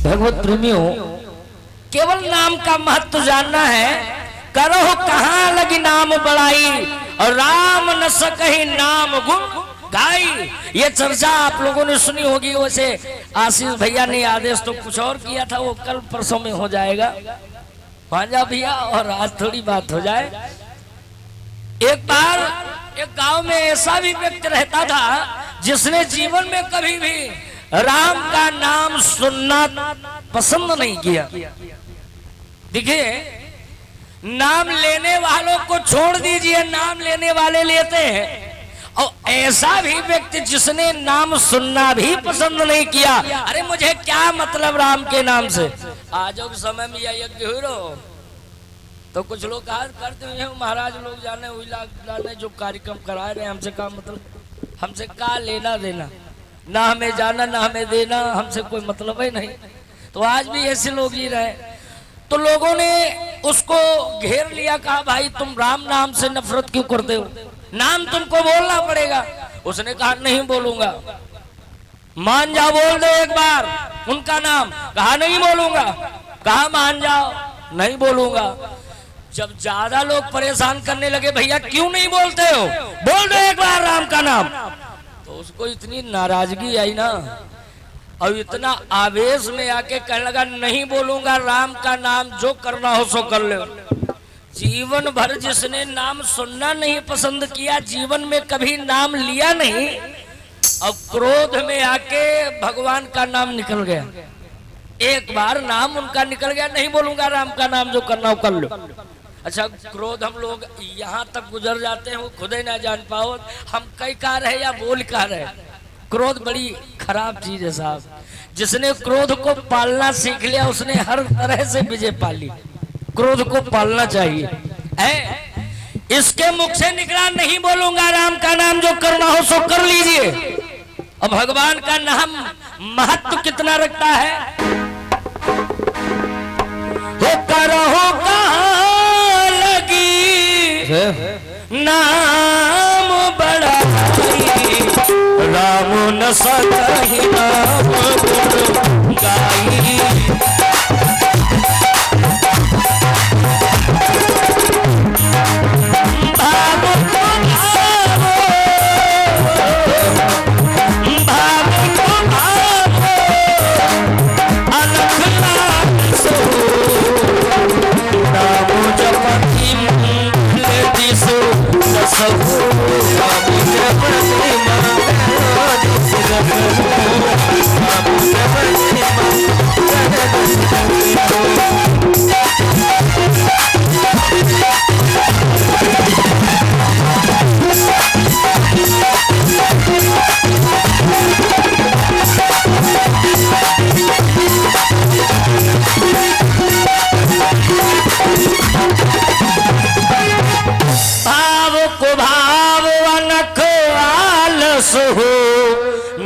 भगवत प्रेमियों, केवल नाम का महत्व जानना है। करो कहाँ लगी नाम बड़ाई, और राम न सकहि नाम गुण गाई। ये चर्चा आप लोगों ने सुनी होगी। वैसे आशीष भैया ने आदेश तो कुछ और किया था, वो कल परसों में हो जाएगा। भांजा भैया, और आज थोड़ी बात हो जाए। एक बार एक गांव में ऐसा भी व्यक्ति रहता था जिसने जीवन में कभी भी राम का नाम सुनना पसंद नहीं किया। देखिए, नाम लेने वालों को छोड़ दीजिए, नाम लेने वाले लेते हैं। और ऐसा भी व्यक्ति जिसने नाम सुनना भी पसंद नहीं किया। अरे मुझे क्या मतलब राम के नाम से। आज के समय में यह यज्ञ हो रहा, तो कुछ लोग कहा करते हैं महाराज लोग जाने जो कार्यक्रम करा रहे हैं, हमसे क्या मतलब, हमसे क्या लेना देना, ना हमें जाना ना हमें देना, हमसे कोई मतलब ही नहीं। तो आज भी ऐसे लोग ही रहे। तो लोगों ने उसको घेर लिया, कहा भाई तुम राम नाम से नफरत क्यों करते हो, नाम तुमको बोलना पड़ेगा। उसने कहा नहीं बोलूंगा। मान जाओ, बोल दो एक बार उनका नाम। कहा नहीं बोलूंगा। कहा मान जाओ, नहीं बोलूंगा। जब ज्यादा लोग परेशान करने लगे, भैया क्यों नहीं बोलते हो, बोल दो एक बार राम का नाम। तो उसको इतनी नाराजगी आई ना, और इतना आवेश में आके कहने लगा नहीं बोलूंगा राम का नाम, जो करना हो सो कर लो। जीवन भर जिसने नाम सुनना नहीं पसंद किया, जीवन में कभी नाम लिया नहीं, अब क्रोध में आके भगवान का नाम निकल गया। एक बार नाम उनका निकल गया, नहीं बोलूंगा राम का नाम, जो करना हो कर लो। अच्छा, क्रोध हम लोग यहाँ तक गुजर जाते हैं, वो खुद ही ना जान पाओ हम कई कह रहे या बोल कह रहे। क्रोध बड़ी खराब चीज है साहब। जिसने क्रोध को पालना सीख लिया, उसने हर तरह से विजय पा ली। क्रोध को पालना चाहिए है। इसके मुख से निकला नहीं बोलूंगा राम का नाम, जो करना हो सो कर लीजिए। अब भगवान का नाम महत्व कितना रखता है। हो करो कहाँ लगी नाम बड़ाई, राम न सकहि नाम गुण गाई।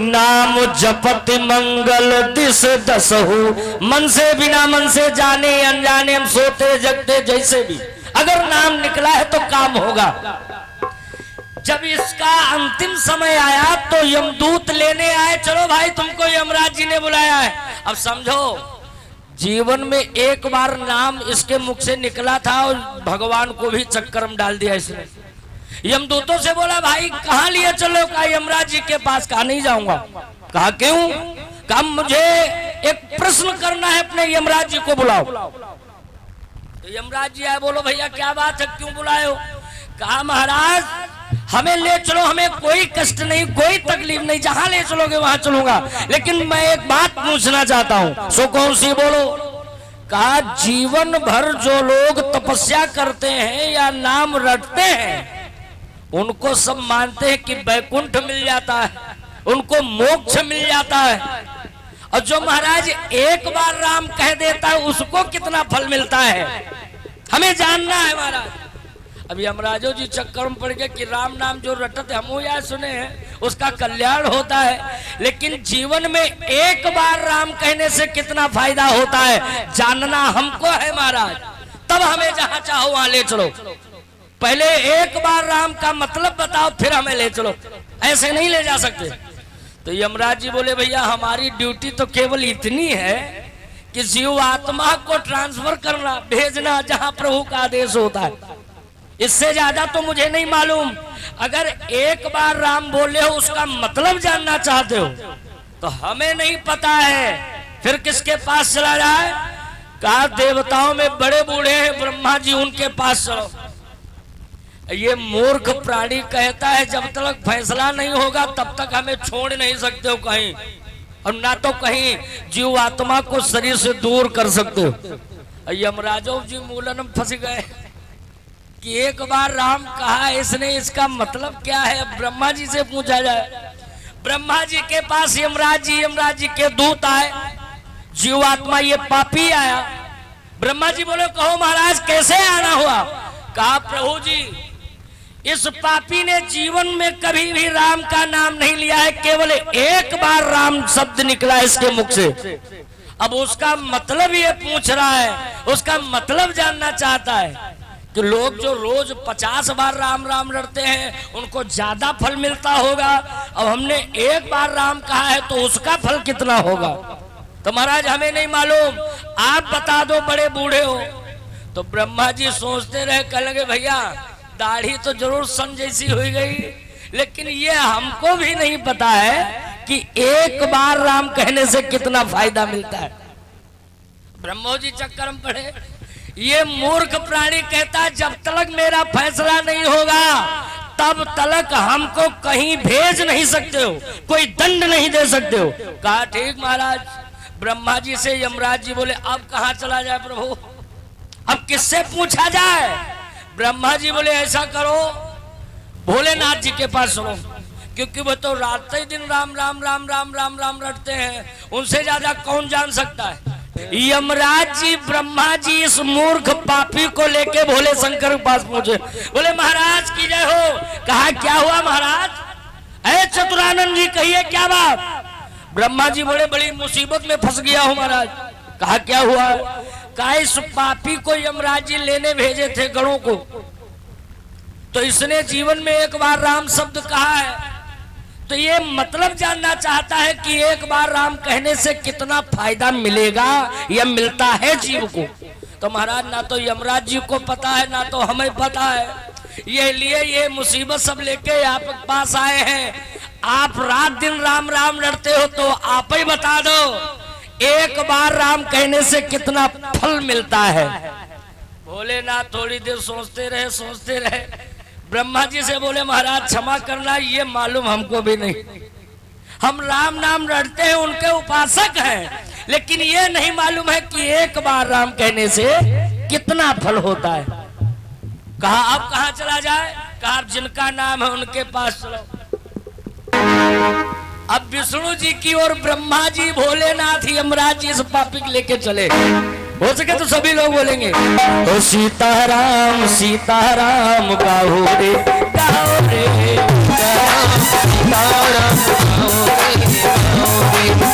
नाम जपत मंगल दिस दसहु। मन से बिना मन से, जाने अनजाने, हम सोते जगते जैसे भी, अगर नाम निकला है तो काम होगा। जब इसका अंतिम समय आया तो यमदूत लेने आए, चलो भाई तुमको यमराज जी ने बुलाया है। अब समझो, जीवन में एक बार नाम इसके मुख से निकला था और भगवान को भी चक्कर में डाल दिया इसने। यमदूतों से बोला भाई कहाँ लिए चलो, कहा यमराज जी के पास। कहा नहीं जाऊंगा। कहा क्यों? कहा मुझे एक प्रश्न करना है, अपने यमराज जी को बुलाओ। तो यमराज जी आए, बोलो भैया क्या बात है, क्यों बुलाए हो? कहा महाराज हमें ले चलो, हमें कोई कष्ट नहीं, कोई तकलीफ नहीं, जहां ले चलोगे वहां चलूंगा, लेकिन मैं एक बात पूछना चाहता हूं। सो कौन सी? बोलो। कहा जीवन भर जो लोग तपस्या करते हैं या नाम रटते हैं, उनको सब मानते हैं कि वैकुंठ मिल जाता है, उनको मोक्ष मिल जाता है, और जो महाराज एक बार राम कह देता है उसको कितना फल मिलता है, हमें जानना है महाराज। अभी यमराजो जी चक्कर में पड़ गए कि राम नाम जो रटते हम यार सुने हैं उसका कल्याण होता है, लेकिन जीवन में एक बार राम कहने से कितना फायदा होता है जानना हमको है महाराज। तब हमें जहां चाहो वहां ले चलो। पहले एक बार राम का मतलब बताओ, फिर हमें ले चलो, ऐसे नहीं ले जा सकते। तो यमराज जी बोले भैया हमारी ड्यूटी तो केवल इतनी है कि जीव आत्मा को ट्रांसफर करना, भेजना जहां प्रभु का आदेश होता है। इससे ज्यादा तो मुझे नहीं मालूम। अगर एक बार राम बोले हो उसका मतलब जानना चाहते हो तो हमें नहीं पता है, फिर किसके पास चला जाए? कहा देवताओं में बड़े बूढ़े हैं ब्रह्मा जी, उनके पास चलो। ये मूर्ख प्राणी कहता है जब तक फैसला नहीं होगा तब तक हमें छोड़ नहीं सकते हो कहीं, और ना तो कहीं जीव आत्मा को शरीर से दूर कर सकते हो। यमराजो जी मूलन में फंस गए कि एक बार राम कहा इसने, इसका मतलब क्या है? अब ब्रह्मा जी से पूछा जाए। ब्रह्मा जी के पास यमराज जी के दूत आए, जीवात्मा ये पापी आया। ब्रह्मा जी बोले कहो महाराज कैसे आना हुआ? कहा प्रभु जी इस पापी ने जीवन में कभी भी राम का नाम नहीं लिया है, केवल एक बार राम शब्द निकला इसके मुख से। अब उसका मतलब ये पूछ रहा है, उसका मतलब जानना चाहता है कि लोग जो रोज 50 बार राम राम लड़ते हैं उनको ज्यादा फल मिलता होगा, अब हमने एक बार राम कहा है तो उसका फल कितना होगा? तो महाराज हमें नहीं मालूम, आप बता दो, बड़े बूढ़े हो। तो ब्रह्मा जी सोचते रहे, कह लगे भैया दाढ़ी तो जरूर सन जैसी हो गई, लेकिन ये हमको भी नहीं पता है कि एक बार राम कहने से कितना फायदा मिलता है। ब्रह्मा जी चक्कर में पड़े। ये मूर्ख प्राणी कहता जब तक मेरा फैसला नहीं होगा तब तक हमको कहीं भेज नहीं सकते हो, कोई दंड नहीं दे सकते हो। कहा ठीक महाराज। ब्रह्मा जी से यमराज जी बोले अब कहाँ चला जाए प्रभु, अब किससे पूछा जाए? ब्रह्मा जी बोले ऐसा करो भोलेनाथ जी के पास चलो, क्योंकि वो तो रात ही दिन राम राम राम राम राम राम रटते हैं, उनसे ज्यादा कौन जान सकता है। यमराज जी ब्रह्मा जी इस मूर्ख पापी को लेके भोले शंकर के पास पहुंचे। बोले महाराज की जय हो। कहा क्या हुआ महाराज? अरे चतुरानंद जी कहिए क्या बात? ब्रह्मा जी बोले बड़ी मुसीबत में फंस गया हूं महाराज। कहा क्या हुआ? कहा इस पापी को यमराज जी लेने भेजे थे गणों को, तो इसने जीवन में एक बार राम शब्द कहा है, तो ये मतलब जानना चाहता है कि एक बार राम कहने से कितना फायदा मिलेगा या मिलता है जीव को। तो महाराज ना तो यमराज जी को पता है ना तो हमें पता है, ये लिए ये मुसीबत सब लेके आप पास आए हैं। आप रात दिन राम राम लड़ते हो तो आप ही बता दो एक बार राम कहने से कितना फल मिलता है। भोलेनाथ थोड़ी देर सोचते रहे। ब्रह्मा जी से बोले महाराज क्षमा करना, ये मालूम हमको भी नहीं, हम राम नाम लड़ते हैं उनके उपासक हैं, लेकिन ये नहीं मालूम है कि एक बार राम कहने से कितना फल होता है। कहा अब कहाँ चला जाए? कहा जिनका नाम है उनके पास चलो। अब विष्णु जी की और ब्रह्मा जी भोलेनाथ यमराज जी इस पापी को लेके चले। हो सके तो सभी लोग बोलेंगे ओ सीताराम सीताराम गाओ रे गाओ रे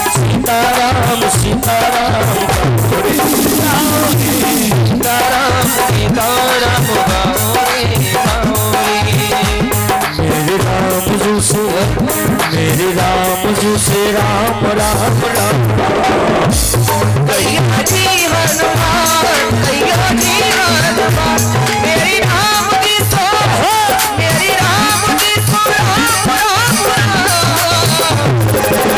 सीताराम सीताराम सीताराम मेरे राम जी से राम राम राम